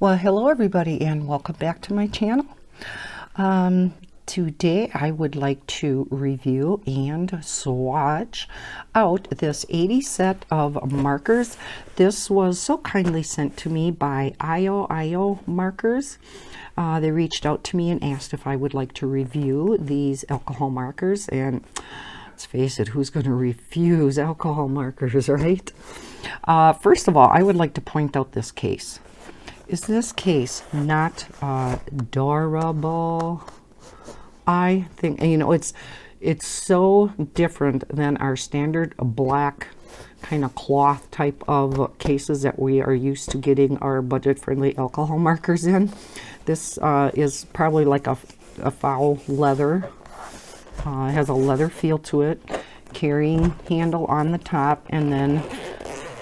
Well, hello everybody and welcome back to my channel. Today I would like to review and swatch out this 80 set of markers. This was so kindly sent to me by ioioMarkers. They reached out to me and asked if I would like to review these alcohol markers, and let's face it, who's going to refuse alcohol markers, right? First of all, I would like to point out this case. Is this case not adorable? I think, you know, it's so different than our standard black kind of cloth type of cases that we are used to getting our budget-friendly alcohol markers in. This is probably like a foul leather. It has a leather feel to it, carrying handle on the top, and then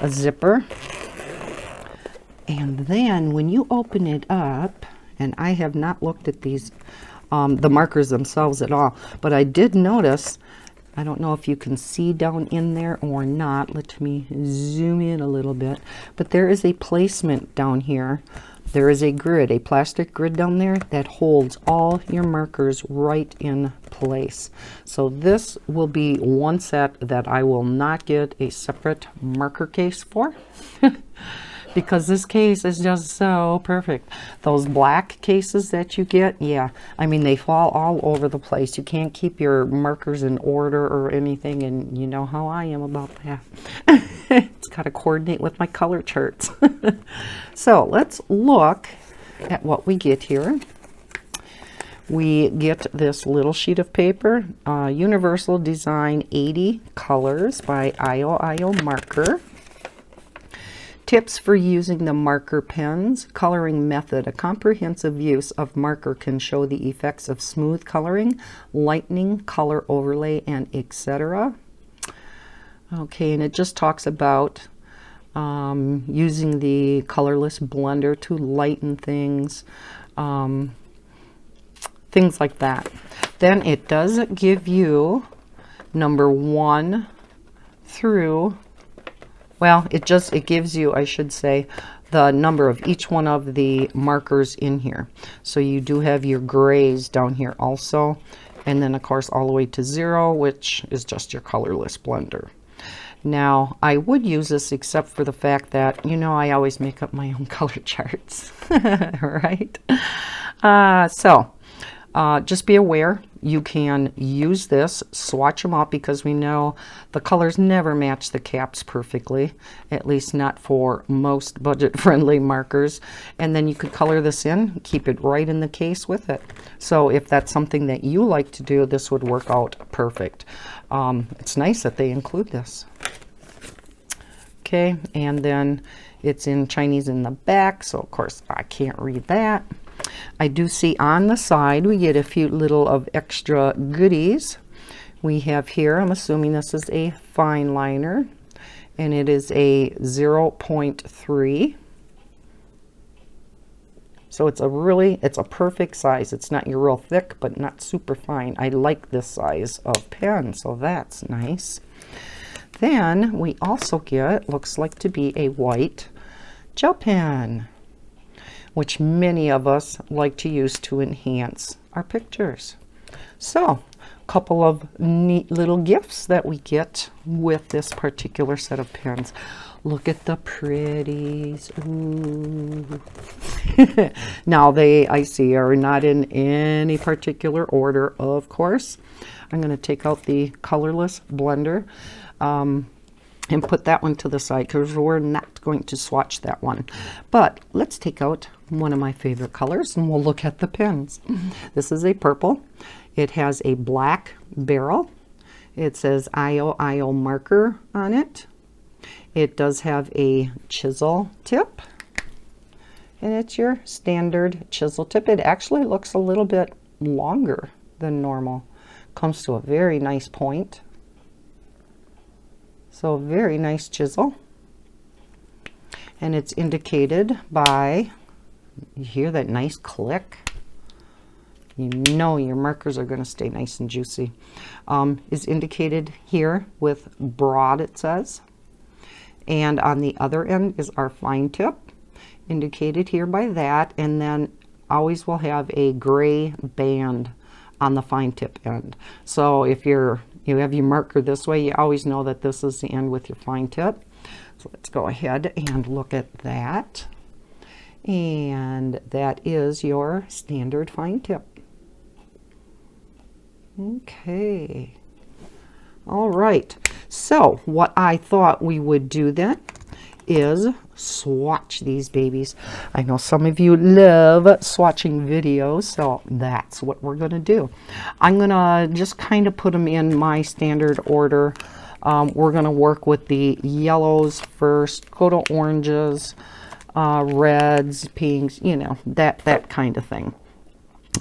a zipper. And then when you open it up, and I have not looked at these, the markers themselves at all, but I did notice, I don't know if you can see down in there or not. Let me zoom in a little bit. But there is a placement down here. There is a grid, a plastic grid down there that holds all your markers right in place. So this will be one set that I will not get a separate marker case for. Because this case is just so perfect. Those black cases that you get, yeah, I mean, they fall all over the place. You can't keep your markers in order or anything, and you know how I am about that. It's got to coordinate with my color charts. So let's look at what we get here. We get this little sheet of paper, Universal Design 80 Colors by ioioMarker. Tips for using the marker pens. Coloring method. A comprehensive use of marker can show the effects of smooth coloring, lightening, color overlay, and etc. Okay, and it just talks about using the colorless blender to lighten things, things like that. Then it does give you number 1 through, well, it gives you, I should say, the number of each one of the markers in here. So you do have your grays down here also, and then of course all the way to 0, which is just your colorless blender. Now I would use this except for the fact that, you know, I always make up my own color charts, right? Just be aware, you can use this, swatch them up, because we know the colors never match the caps perfectly, at least not for most budget-friendly markers. And then you could color this in, keep it right in the case with it. So if that's something that you like to do, this would work out perfect. It's nice that they include this. Okay, and then it's in Chinese in the back, so of course I can't read that. I do see on the side we get a few little of extra goodies. We have here, I'm assuming this is a fine liner, and it is a 0.3. So it's a perfect size. It's not your real thick, but not super fine. I like this size of pen, so that's nice. Then we also get, looks like to be a white gel pen, which many of us like to use to enhance our pictures. So, a couple of neat little gifts that we get with this particular set of pens. Look at the pretties. Ooh. Now they, I see, are not in any particular order, of course. I'm going to take out the colorless blender and put that one to the side because we're not going to swatch that one. But let's take out one of my favorite colors and we'll look at the pens. This is a purple. It has a black barrel. It says ioioMarker on it. It does have a chisel tip, and it's your standard chisel tip. It actually looks a little bit longer than normal. Comes to a very nice point. So very nice chisel, and it's indicated by, you hear that nice click? You know your markers are going to stay nice and juicy. Is indicated here with broad, it says. And on the other end is our fine tip. indicated here by that, and then always will have a gray band on the fine tip end. So if you have your marker this way, you always know that this is the end with your fine tip. So let's go ahead and look at that. And that is your standard fine tip. Okay. All right. So what I thought we would do then is swatch these babies. I know some of you love swatching videos, so that's what we're going to do. I'm going to just kind of put them in my standard order. We're going to work with the yellows first, go to oranges, reds, pinks, you know, that kind of thing.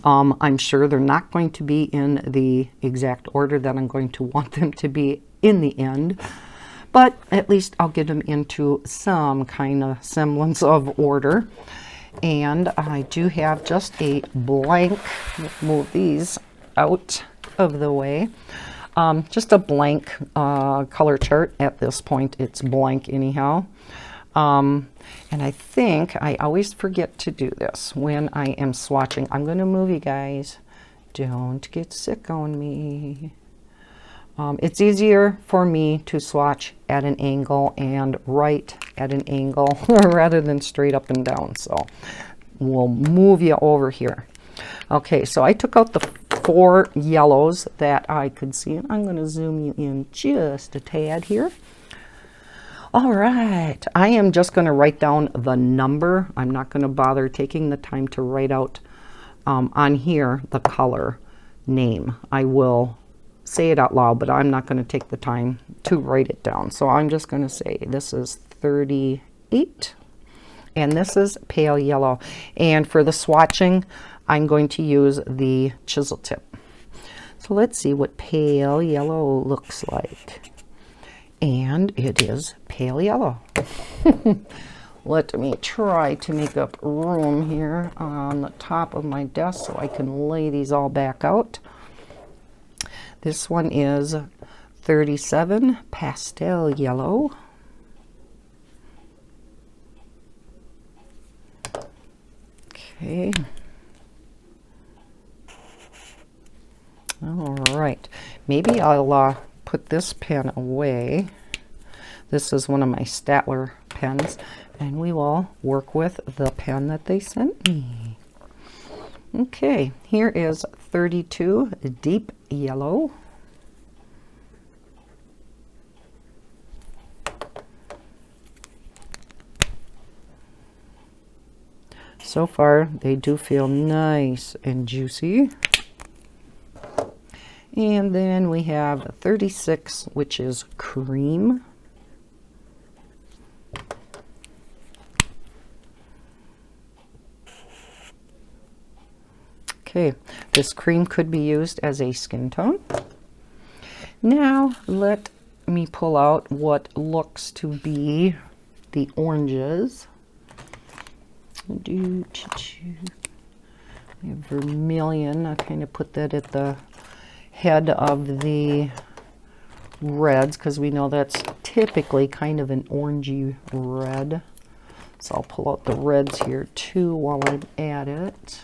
I'm sure they're not going to be in the exact order that I'm going to want them to be in the end, but at least I'll get them into some kind of semblance of order. And I do have just a blank, move these out of the way, just a blank color chart. At this point it's blank anyhow. And I think I always forget to do this when I am swatching. I'm going to move you guys. Don't get sick on me. It's easier for me to swatch at an angle and write at an angle rather than straight up and down. So we'll move you over here. Okay, so I took out the 4 yellows that I could see, and I'm going to zoom you in just a tad here. All right, I am just going to write down the number. I'm not going to bother taking the time to write out on here the color name. I will say it out loud, but I'm not going to take the time to write it down. So I'm just going to say this is 38 and this is pale yellow. And for the swatching, I'm going to use the chisel tip. So let's see what pale yellow looks like. And it is pale yellow. Let me try to make up room here on the top of my desk so I can lay these all back out. This one is 37 pastel yellow. Okay. All right. Maybe I'll put this pen away. This is one of my Statler pens, and we will work with the pen that they sent me. Okay, here is 32 deep yellow. So far, they do feel nice and juicy. And then we have 36, which is cream. Okay, this cream could be used as a skin tone. Now let me pull out what looks to be the oranges. We have vermilion. I kind of put that at the head of the reds because we know that's typically kind of an orangey red. So I'll pull out the reds here too while I'm at it.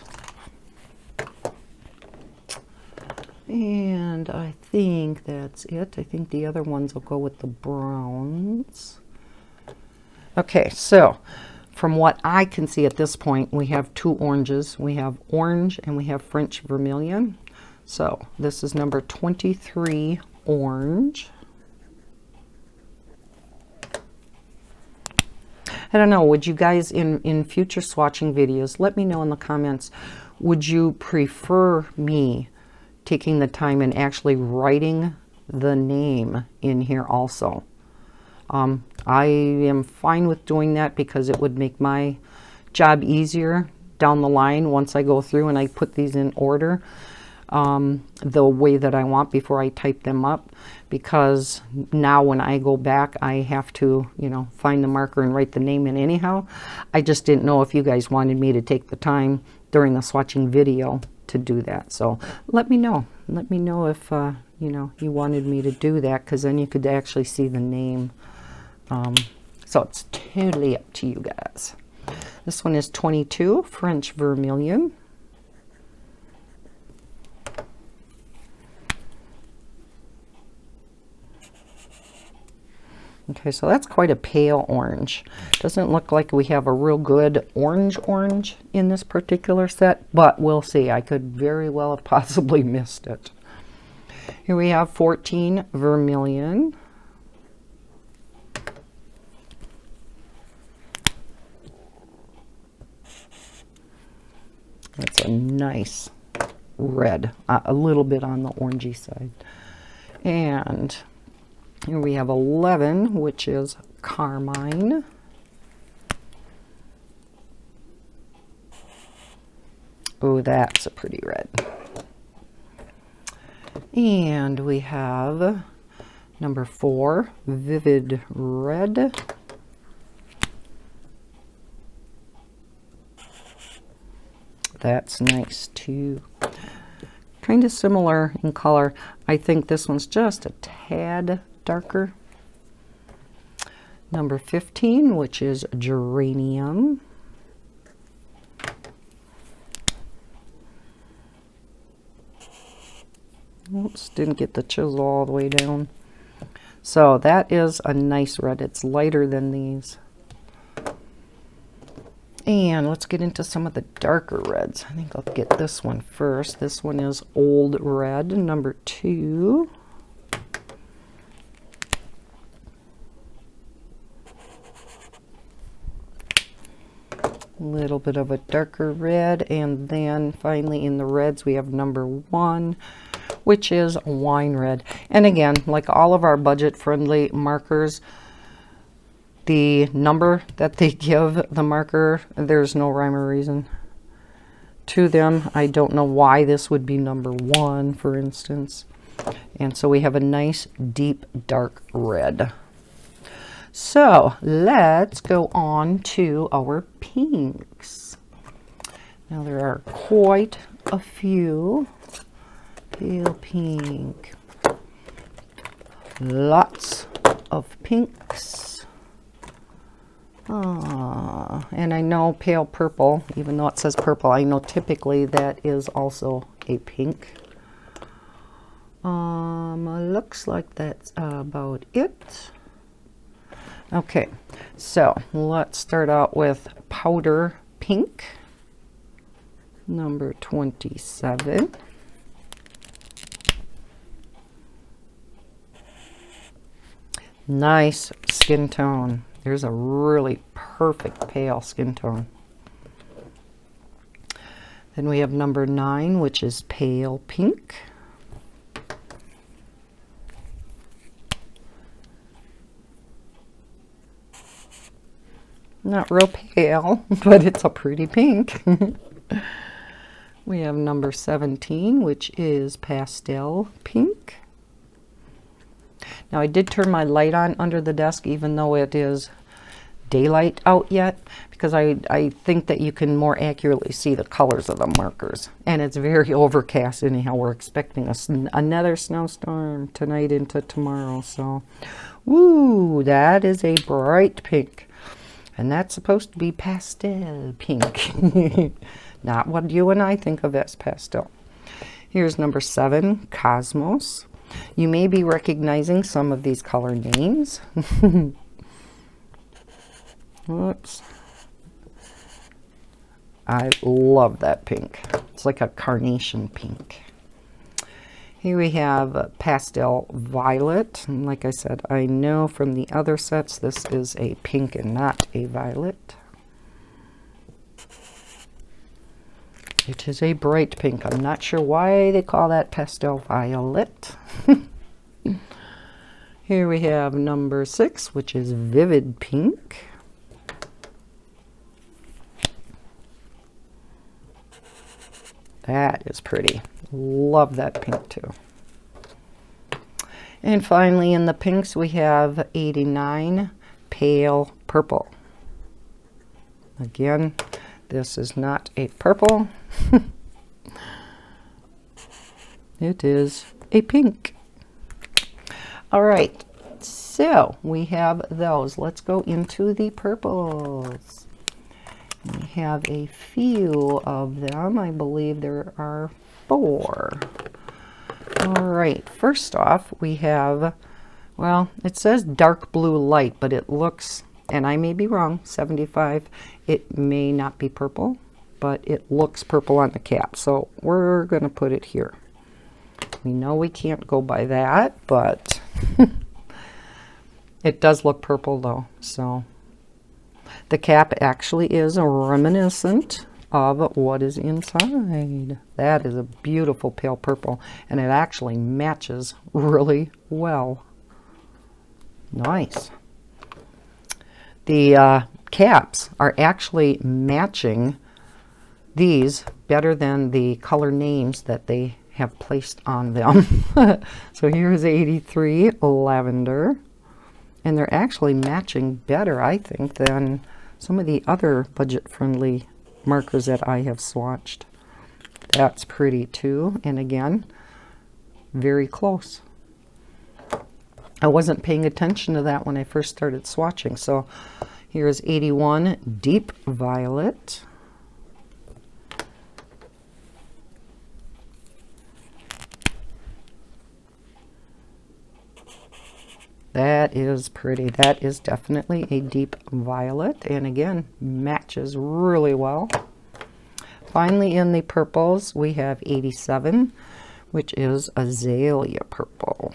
And I think that's it. I think the other ones will go with the browns. Okay, so from what I can see at this point, we have 2 oranges. We have orange and we have French vermilion. So this is number 23 orange. I don't know, would you guys in future swatching videos, let me know in the comments, would you prefer me taking the time and actually writing the name in here also? I am fine with doing that because it would make my job easier down the line once I go through and I put these in order the way that I want before I type them up, because now when I go back I have to, you know, find the marker and write the name in anyhow. I just didn't know if you guys wanted me to take the time during the swatching video to do that. So let me know if you know, you wanted me to do that, because then you could actually see the name. So it's totally up to you guys. This one is 22 French Vermilion. Okay, so that's quite a pale orange. Doesn't look like we have a real good orange in this particular set, but we'll see. I could very well have possibly missed it. Here we have 14 Vermilion. That's a nice red, a little bit on the orangey side. And here we have 11, which is Carmine. Oh, that's a pretty red. And we have number 4, Vivid Red. That's nice too. Kind of similar in color. I think this one's just a tad darker. Number 15, which is Geranium. Oops, didn't get the chisel all the way down. So that is a nice red. It's lighter than these. And let's get into some of the darker reds. I think I'll get this one first. This one is Old Red, number 2. A little bit of a darker red, and then finally in the reds we have number 1, which is Wine Red. And again, like all of our budget-friendly markers, the number that they give the marker, there's no rhyme or reason to them. I don't know why this would be number 1, for instance. And so we have a nice deep dark red. So let's go on to our pinks. Now there are quite a few. Pale pink. Lots of pinks. And I know pale purple, even though it says purple, I know typically that is also a pink. Looks like that's about it. Okay, so let's start out with powder pink, number 27. Nice skin tone. There's a really perfect pale skin tone. Then we have number 9, which is pale pink. Not real pale, but it's a pretty pink. We have number 17, which is pastel pink. Now I did turn my light on under the desk, even though it is daylight out yet, because I think that you can more accurately see the colors of the markers. And it's very overcast anyhow. We're expecting another snowstorm tonight into tomorrow. So, woo, that is a bright pink. And that's supposed to be pastel pink. Not what you and I think of as pastel. Here's number 7, Cosmos. You may be recognizing some of these color names. Whoops. I love that pink. It's like a carnation pink. Here we have pastel violet. And like I said, I know from the other sets this is a pink and not a violet. It is a bright pink. I'm not sure why they call that pastel violet. Here we have number 6, which is vivid pink. That is pretty. Love that pink too. And finally in the pinks we have 89, pale purple. Again, this is not a purple. It is a pink. All right, so we have those. Let's go into the purples. have a few of them. I believe there are 4. All right, first off, we have, well, it says dark blue light, but it looks, and I may be wrong, 75. It may not be purple, but it looks purple on the cap, so we're going to put it here. We know we can't go by that, but it does look purple though. So the cap actually is reminiscent of what is inside. That is a beautiful pale purple, and it actually matches really well. Nice. The caps are actually matching these better than the color names that they have placed on them. So here's 83 lavender, and they're actually matching better, I think, than some of the other budget-friendly markers that I have swatched. That's pretty too, and again, very close. I wasn't paying attention to that when I first started swatching. So here's 81 deep violet. That is pretty. That is definitely a deep violet, and again, matches really well. Finally, in the purples, we have 87, which is azalea purple.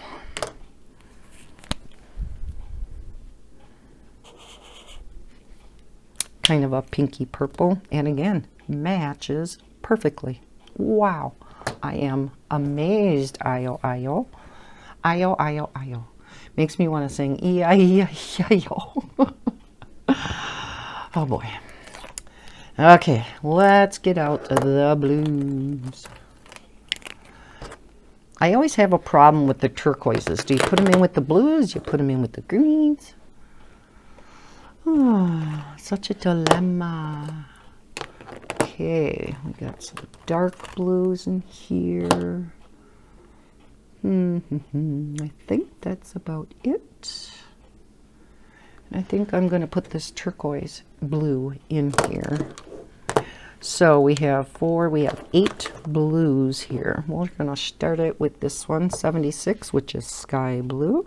Kind of a pinky purple, and again, matches perfectly. Wow, I am amazed. Io. Makes me want to sing E-I-E-I-O. Oh boy. Okay, let's get out the blues. I always have a problem with the turquoises. Do you put them in with the blues? You put them in with the greens? Oh, such a dilemma. Okay, we got some dark blues in here. I think that's about it. And I think I'm going to put this turquoise blue in here. So we have 8 blues here. We're going to start it with this one, 76, which is sky blue.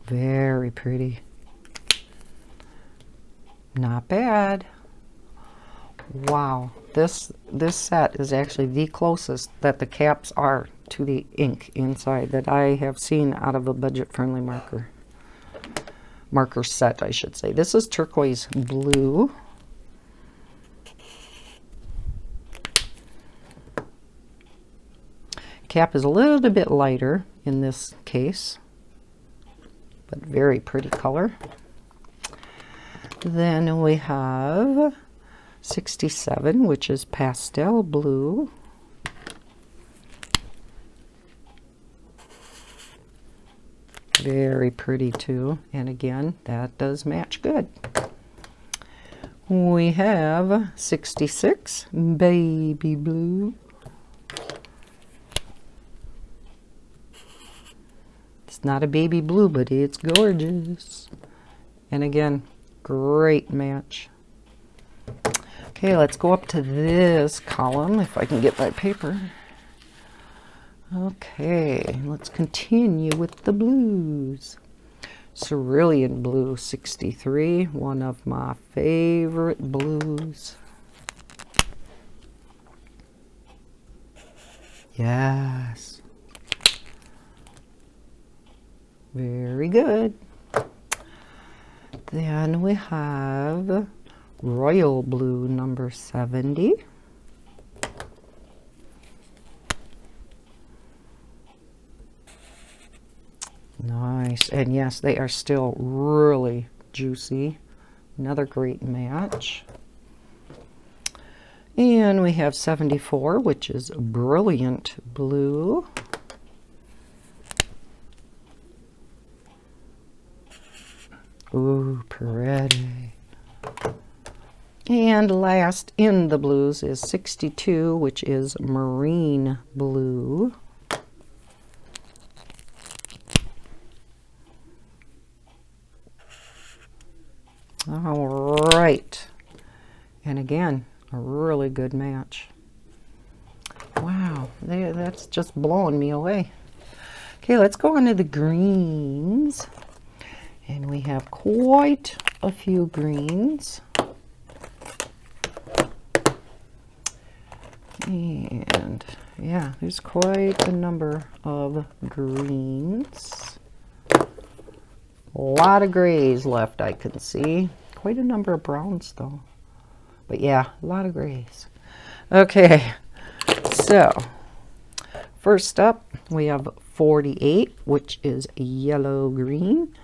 Very pretty. Not bad. Wow, this set is actually the closest that the caps are to the ink inside that I have seen out of a budget-friendly marker set, I should say. This is turquoise blue. Cap is a little bit lighter in this case, but very pretty color. Then we have 67, which is pastel blue. Very pretty too, and again, that does match good. We have 66, baby blue. It's not a baby blue, but it's gorgeous. And again, great match. Okay, let's go up to this column if I can get my paper. Okay, let's continue with the blues. Cerulean blue, 63, one of my favorite blues. Yes. Very good. Then we have royal blue number 70. Nice. And yes, they are still really juicy. Another great match. And we have 74, which is brilliant blue. Ooh, pretty. And last in the blues is 62, which is marine blue. All right. And again, a really good match. Wow, that's just blowing me away. Okay, let's go into the greens. And we have quite a few greens. And yeah, there's quite a number of greens. A lot of grays left, I can see. Quite a number of browns though. But yeah, a lot of grays. Okay, so first up we have 48, which is yellow green.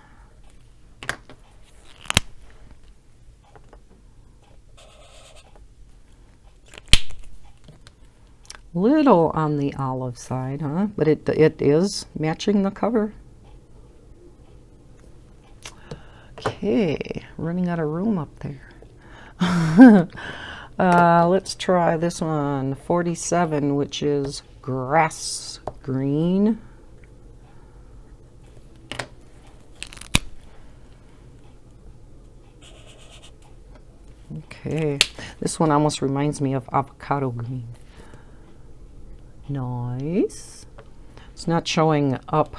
Little on the olive side, huh? But it is matching the cover. Okay, running out of room up there. Let's try this one, 47, which is grass green. Okay, this one almost reminds me of avocado green. Nice. It's not showing up.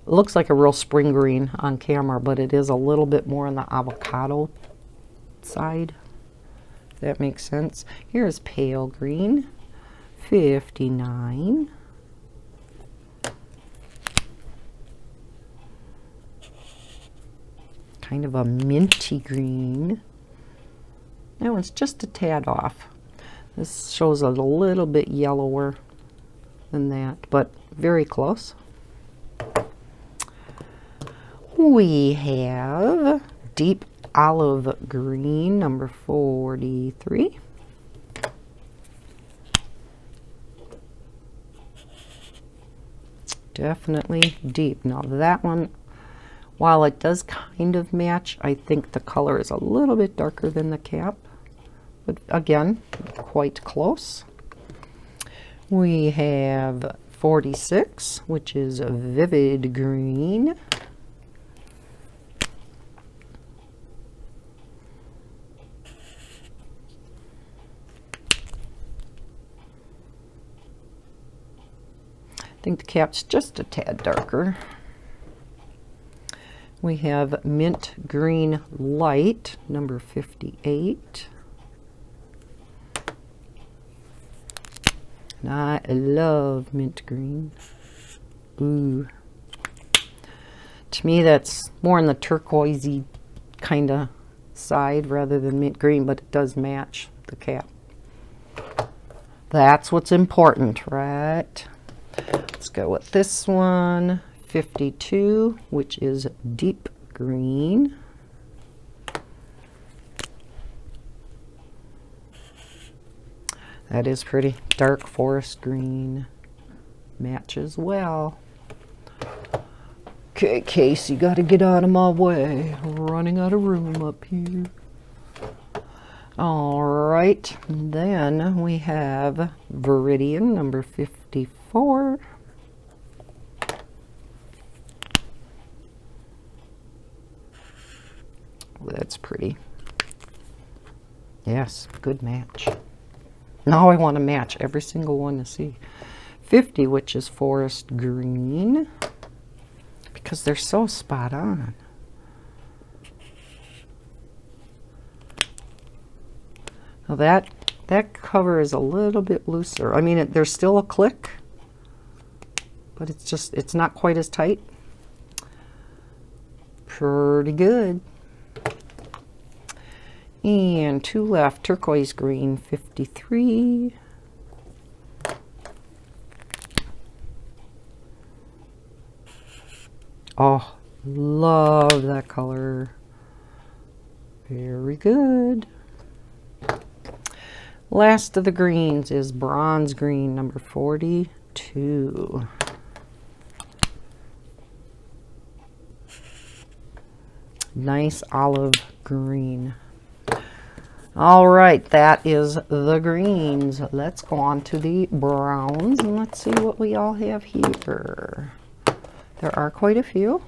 It looks like a real spring green on camera, but it is a little bit more on the avocado side, if that makes sense. Here's pale green, 59. Kind of a minty green. That one's just a tad off. This shows a little bit yellower than that, but very close. We have deep olive green, number 43. Definitely deep. Now that one, while it does kind of match, I think the color is a little bit darker than the cap. But again, quite close. We have 46, which is a vivid green. I think the cap's just a tad darker. We have mint green light, number 58. And I love mint green. Ooh. To me, that's more on the turquoisey kind of side rather than mint green, but it does match the cap. That's what's important, right? Let's go with this one, 52, which is deep green. That is pretty. Dark forest green matches well. Okay, Casey, gotta get out of my way. We're running out of room up here. All right, then we have Viridian, number 54. Ooh, that's pretty. Yes, good match. Now I want to match every single one to see. 50, which is forest green, because they're so spot on. Now that cover is a little bit looser. I mean, there's still a click, but it's not quite as tight. Pretty good. And two left, turquoise green, 53. Oh, love that color. Very good. Last of the greens is bronze green, number 42. Nice olive green. All right, that is the greens. Let's go on to the browns and let's see what we all have here. There are quite a few.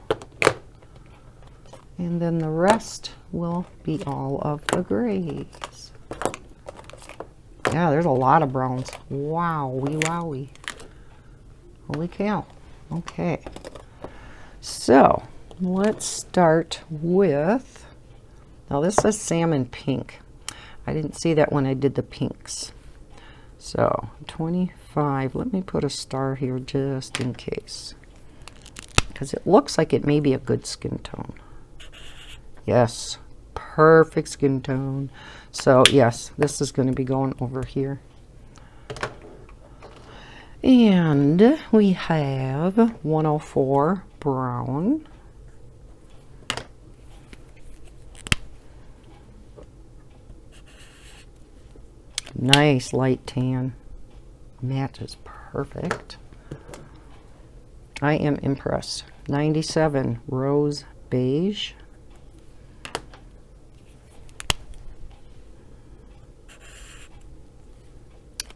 And then the rest will be all of the grays. Yeah, there's a lot of browns. Wowie, wowie. Holy cow. Okay. So, let's start with, now this says salmon pink. I didn't see that when I did the pinks. So, 25. Let me put a star here just in case, because it looks like it may be a good skin tone. Yes, perfect skin tone. So yes, this is going to be going over here. And we have 104 brown. Nice light tan. Matches perfect. I am impressed. 97 rose beige.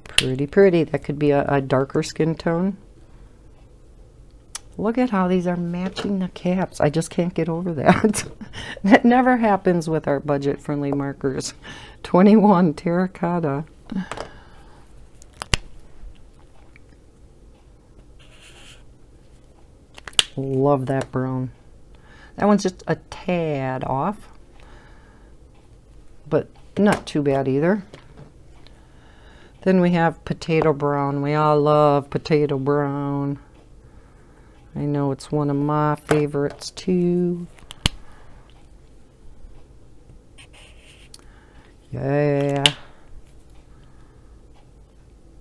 Pretty pretty. That could be a darker skin tone. Look at how these are matching the caps. I just can't get over that. That never happens with our budget-friendly markers. 21 terracotta. Love that brown. That one's just a tad off, but not too bad either. Then we have potato brown. We all love potato brown. I know it's one of my favorites too. Yeah.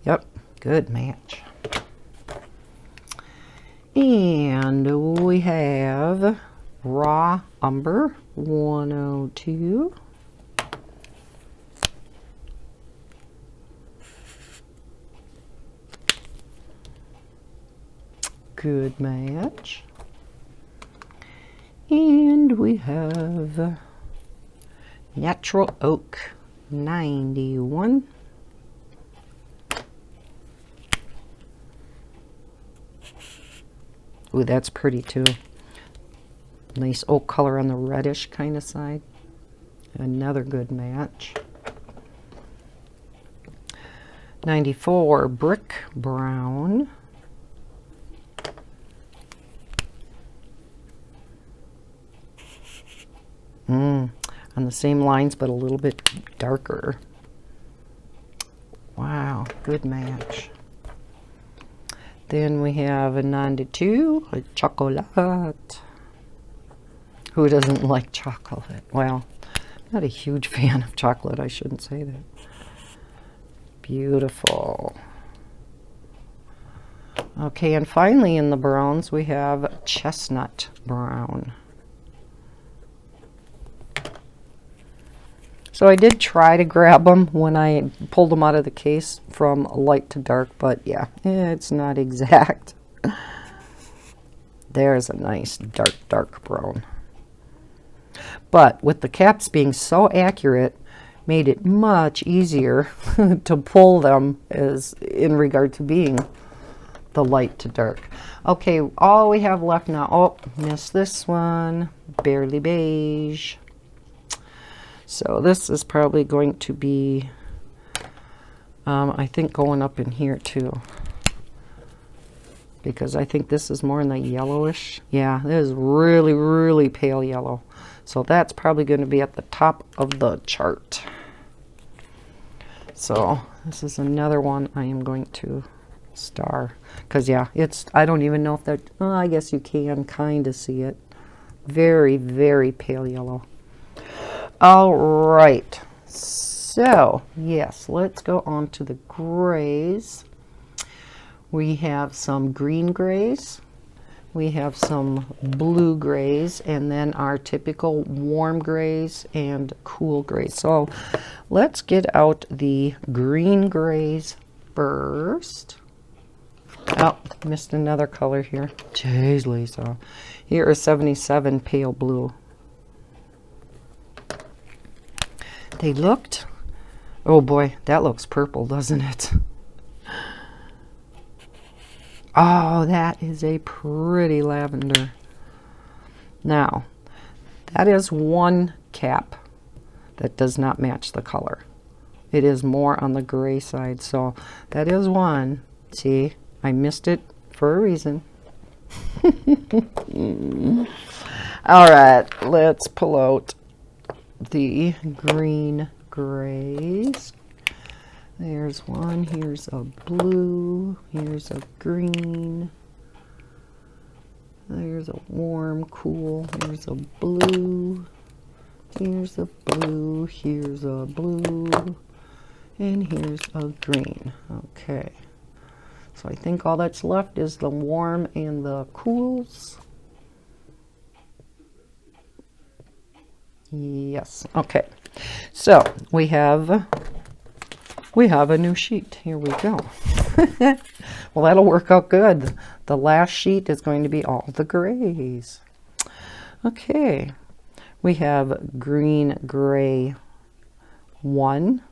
Yep, good match. And we have raw umber 102. Good match. And we have natural oak 91. Ooh, that's pretty too. Nice oak color on the reddish kind of side. Another good match. 94 brick brown. On the same lines, but a little bit darker. Wow, good match. Then we have a 92, a chocolate. Who doesn't like chocolate? Well, I'm not a huge fan of chocolate. I shouldn't say that. Beautiful. Okay, and finally in the browns, we have chestnut brown. So I did try to grab them when I pulled them out of the case from light to dark, but yeah, it's not exact. There's a nice dark, dark brown. But with the caps being so accurate, made it much easier to pull them as in regard to being the light to dark. Okay, all we have left now, oh, missed this one, barely beige. So this is probably going to be, I think, going up in here too. Because I think this is more in the yellowish. Yeah, this is really, really pale yellow. So that's probably going to be at the top of the chart. So this is another one I am going to star. Because yeah, it's, I don't even know if that, oh, I guess you can kind of see it. Very, very pale yellow. All right, so yes, let's go on to the grays. We have some green grays, we have some blue grays, and then our typical warm grays and cool grays. So let's get out the green grays first. Oh, missed another color here. Jeez, Lisa. Here is 77 pale blue. They looked, oh boy, that looks purple, doesn't it? Oh, that is a pretty lavender. Now, That is one cap that does not match the color. It is more on the gray side, so that is one. See, I missed it for a reason. All right, let's pull out the green grays. There's one, here's a blue, here's a green, there's a warm, cool, here's a blue, here's a blue, here's a blue, and here's a green. Okay, so I think all that's left is the warm and the cools. Yes, okay, so we have a new sheet. Here we go. Well, that'll work out good. The last sheet is going to be all the grays. Okay, we have green, gray 1,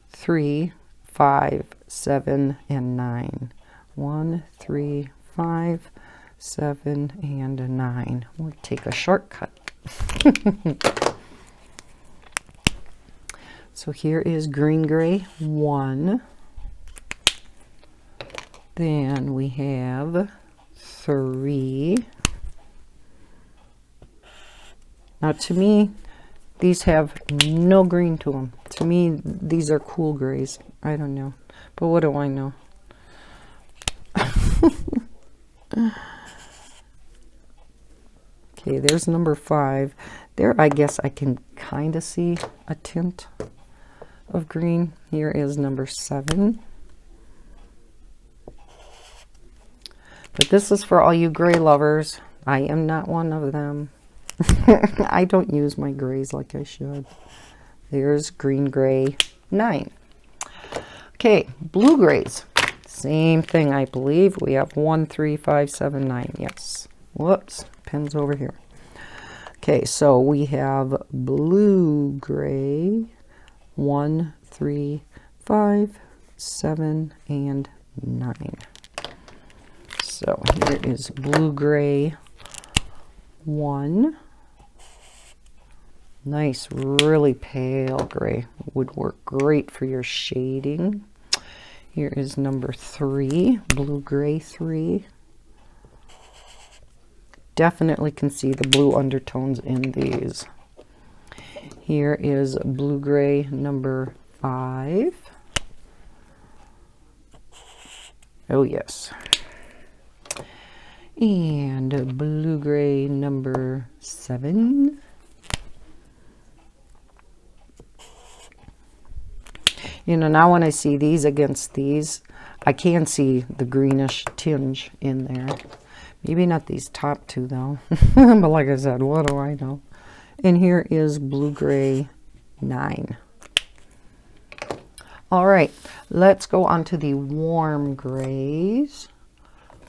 3, 5, 7, and 9. 1, 3, 5, 7, and 9. We'll take a shortcut. So here is green, gray 1. Then we have 3. Now to me, these have no green to them. To me, these are cool grays. I don't know. But what do I know? Okay, there's number 5. There, I guess I can kind of see a tint of green. Here is number 7. But this is for all you gray lovers. I am not one of them. I don't use my grays like I should. There's green, gray 9. Okay, blue grays. Same thing, I believe. We have 1, 3, 5, 7, 9. Yes. Whoops, pen's over here. Okay, so we have blue gray 1, 3, 5, 7, and 9. So here is blue gray 1. Nice, really pale gray. Would work great for your shading. Here is number 3, blue gray 3. Definitely can see the blue undertones in these. Here is blue gray number 5. Oh yes. And blue gray number 7. You know, now when I see these against these, I can see the greenish tinge in there. Maybe not these top two though. But like I said, what do I know? And here is blue gray 9. All right, let's go on to the warm grays.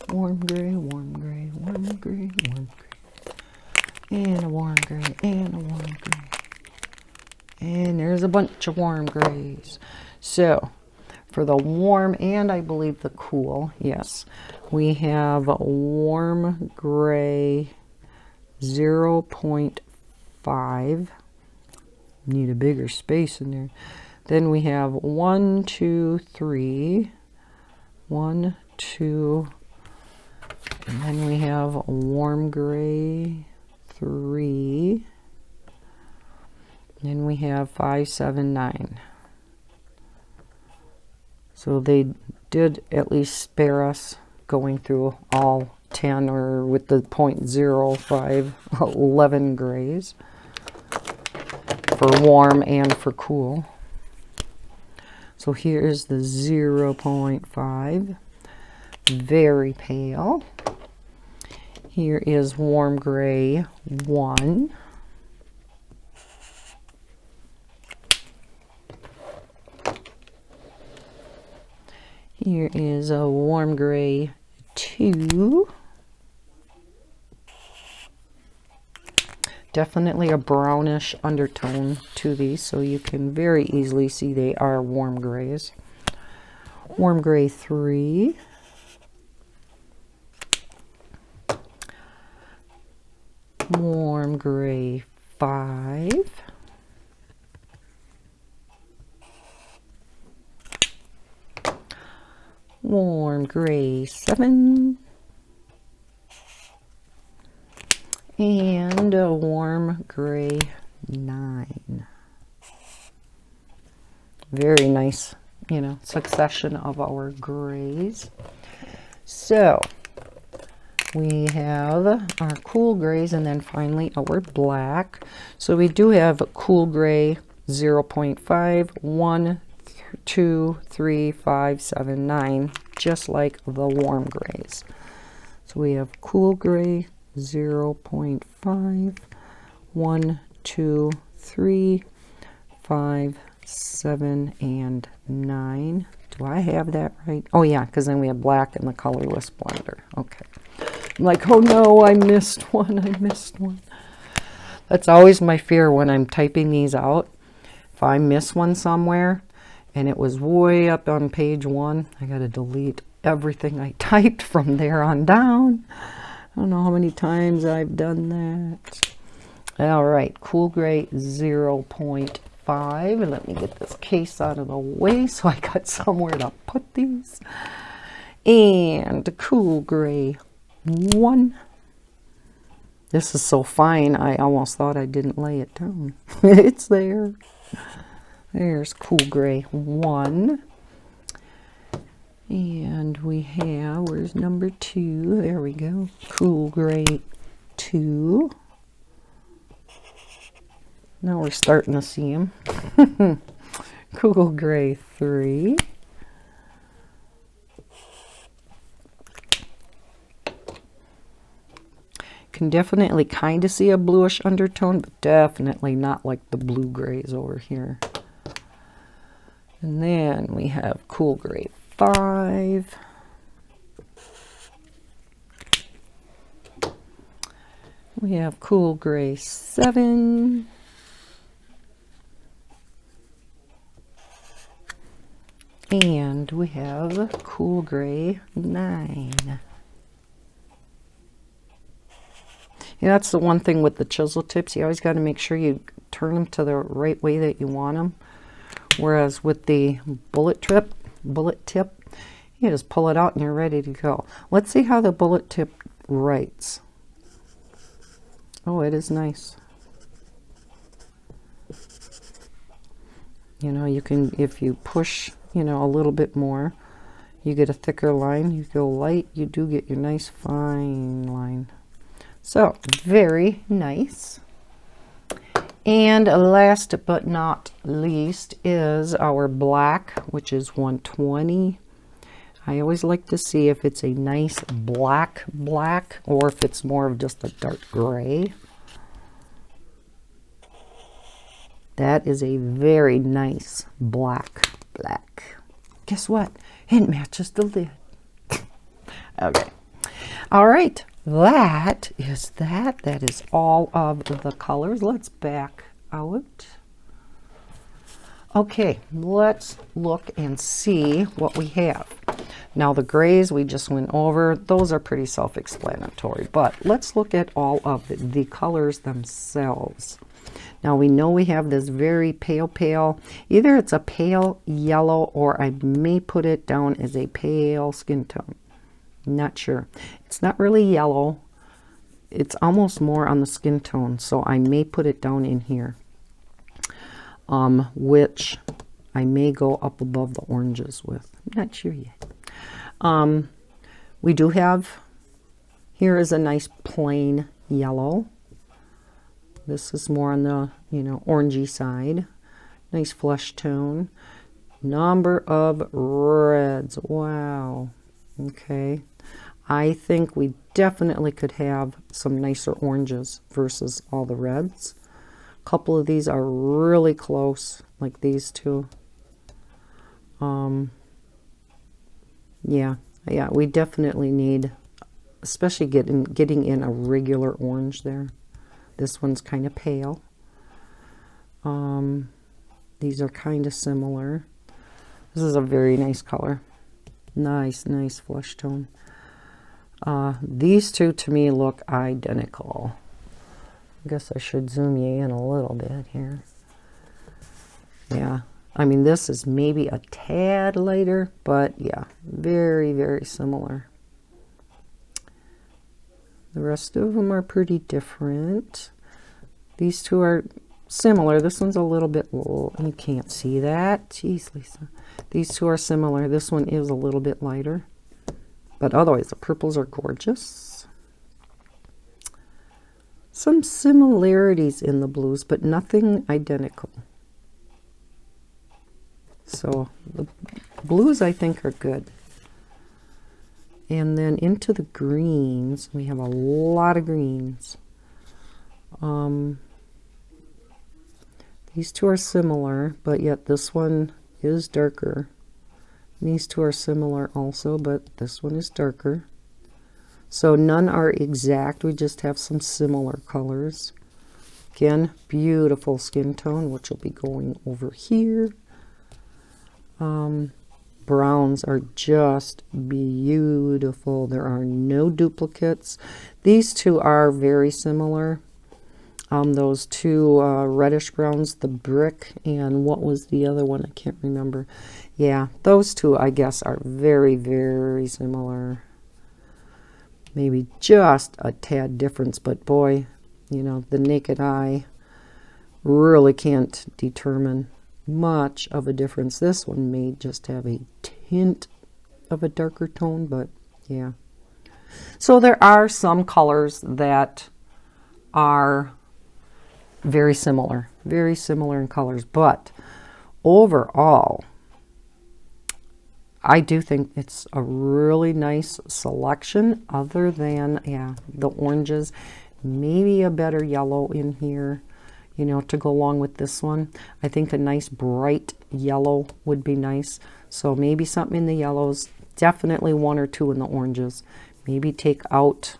Warm gray, warm gray, warm gray, warm gray. And a warm gray, and a warm gray. And there's a bunch of warm grays. So, for the warm and I believe the cool, yes, we have warm gray 0.5. Need a bigger space in there. Then we have 1, 2, 3. 1, 2. And then we have warm gray 3. And then we have 5, 7, 9. So they did at least spare us going through all 10 or with the 0.05, 11 grays for warm and for cool. So here is the 0.5, very pale. Here is warm gray 1. Here is a warm gray 2. Definitely a brownish undertone to these, so you can very easily see they are warm grays. Warm gray 3. Warm gray 5. Warm gray 7. And a warm gray 9. Very nice, you know, succession of our grays. So we have our cool grays and then finally our black. So we do have a cool gray 0.5, 1, 2, 3, 5, 7, 9, just like the warm grays. So we have cool gray 0.5, 1, 2, 3, 5, 7, and 9. Do I have that right? Oh yeah, because then we have black and the colorless blender. Okay. I'm like, oh no, I missed one. I missed one. That's always my fear when I'm typing these out. If I miss one somewhere and it was way up on page 1, I got to delete everything I typed from there on down. I don't know how many times I've done that. All right, cool gray 0.5. Let me get this case out of the way so I got somewhere to put these. And cool gray 1. This is so fine, I almost thought I didn't lay it down. It's there. There's cool gray 1. And we have, where's number 2? There we go. Cool gray 2. Now we're starting to see them. Cool gray 3. Can definitely kind of see a bluish undertone, but definitely not like the blue grays over here. And then we have cool gray 5. We have cool gray 7. And we have cool gray 9. Yeah, that's the one thing with the chisel tips. You always got to make sure you turn them to the right way that you want them. Whereas with the bullet tip, you just pull it out and you're ready to go. Let's see how the bullet tip writes. Oh, it is nice. You know, you can, if you push, you know, a little bit more, you get a thicker line. You go light, you do get your nice fine line. So, very nice. And last but not least is our black, which is 120. I always like to see if it's a nice black or if it's more of just a dark gray. That is a very nice black. Guess what? It matches the lid. Okay. All right. That is that. That is all of the colors. Let's back out. Okay, let's look and see what we have. Now the grays we just went over, those are pretty self-explanatory, but let's look at all of the colors themselves. Now we know we have this very pale, either it's a pale yellow or I may put it down as a pale skin tone. Not sure. It's not really yellow. It's almost more on the skin tone, so I may put it down in here. Which I may go up above the oranges with. I'm not sure yet. We do have, here is a nice plain yellow. This is more on the, you know, orangey side. Nice flesh tone. Number of reds. Wow. Okay. I think we definitely could have some nicer oranges versus all the reds. A couple of these are really close, like these two. Yeah, we definitely need, especially getting in a regular orange there. This one's kind of pale. These are kind of similar. This is a very nice color. Nice flesh tone. These two to me look identical. I guess I should zoom you in a little bit here. Yeah, I mean, this is maybe a tad lighter, but yeah, very, very similar. The rest of them are pretty different. These two are similar. This one's a little bit, you can't see that. Jeez, Lisa. These two are similar. This one is a little bit lighter. But otherwise, the purples are gorgeous. Some similarities in the blues, but nothing identical. So the blues, I think, are good. And then into the greens, we have a lot of greens. These two are similar, but yet this one is darker. These two are similar also, but this one is darker. So none are exact, we just have some similar colors. Again, beautiful skin tone, which will be going over here. Browns are just beautiful. There are no duplicates. These two are very similar. Those two reddish browns, the brick, and what was the other one? I can't remember. Yeah, those two, I guess, are very, very similar. Maybe just a tad difference, but boy, you know, the naked eye really can't determine much of a difference. This one may just have a tint of a darker tone, but yeah. So there are some colors that are very similar in colors, but overall, I do think it's a really nice selection, other than, yeah, the oranges. Maybe a better yellow in here, you know, to go along with this one. I think a nice bright yellow would be nice. So maybe something in the yellows, definitely one or two in the oranges. Maybe take out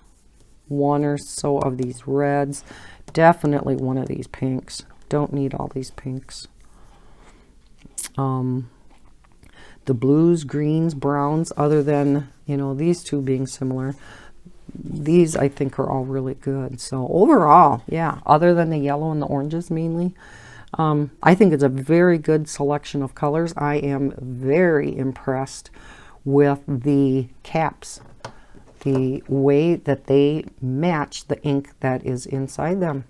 one or so of these reds. Definitely one of these pinks. Don't need all these pinks. The blues, greens, browns, other than, you know, these two being similar, these I think are all really good. So overall, yeah, other than the yellow and the oranges mainly, I think it's a very good selection of colors. I am very impressed with the caps, the way that they match the ink that is inside them.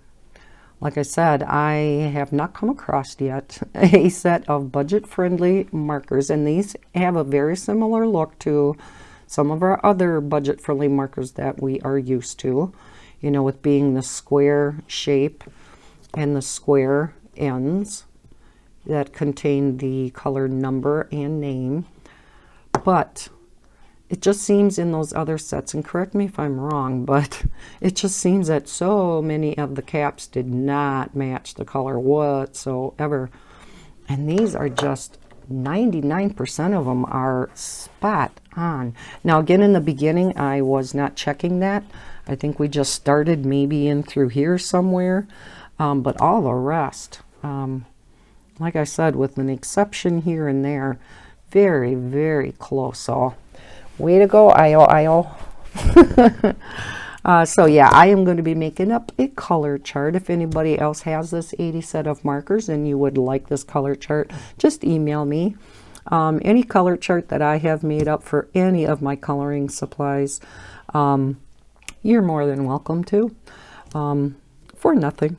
Like I said, I have not come across yet a set of budget-friendly markers, and these have a very similar look to some of our other budget-friendly markers that we are used to, you know, with being the square shape and the square ends that contain the color number and name. But it just seems in those other sets, and correct me if I'm wrong, but it just seems that so many of the caps did not match the color whatsoever. And these are just 99% of them are spot on. Now again, in the beginning, I was not checking that. I think we just started maybe in through here somewhere. But all the rest, like I said, with an exception here and there, very, very close. So way to go, io. So yeah, I am going to be making up a color chart. If anybody else has this 80 set of markers and you would like this color chart, just email me. Any color chart that I have made up for any of my coloring supplies, you're more than welcome to, for nothing.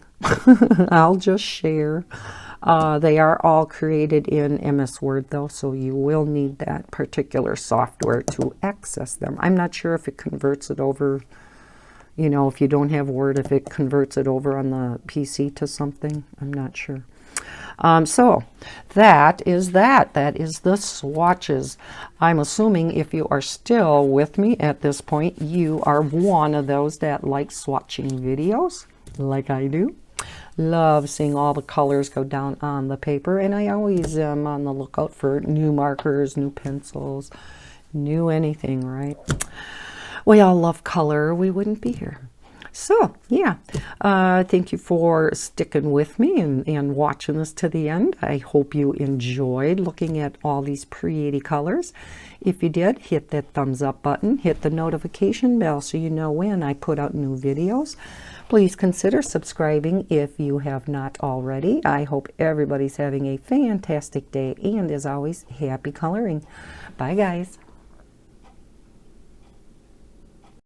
I'll just share. They are all created in MS Word though, so you will need that particular software to access them. I'm not sure if it converts it over, you know, if you don't have Word, if it converts it over on the PC to something. I'm not sure. So that is that. That is the swatches. I'm assuming if you are still with me at this point, you are one of those that like swatching videos like I do. Love seeing all the colors go down on the paper, and I always am on the lookout for new markers, new pencils, new anything, right? We all love color, we wouldn't be here. So, yeah, thank you for sticking with me and watching this to the end. I hope you enjoyed looking at all these pretty colors. If you did, hit that thumbs up button, hit the notification bell so you know when I put out new videos. Please consider subscribing if you have not already. I hope everybody's having a fantastic day, and as always, happy coloring. Bye, guys.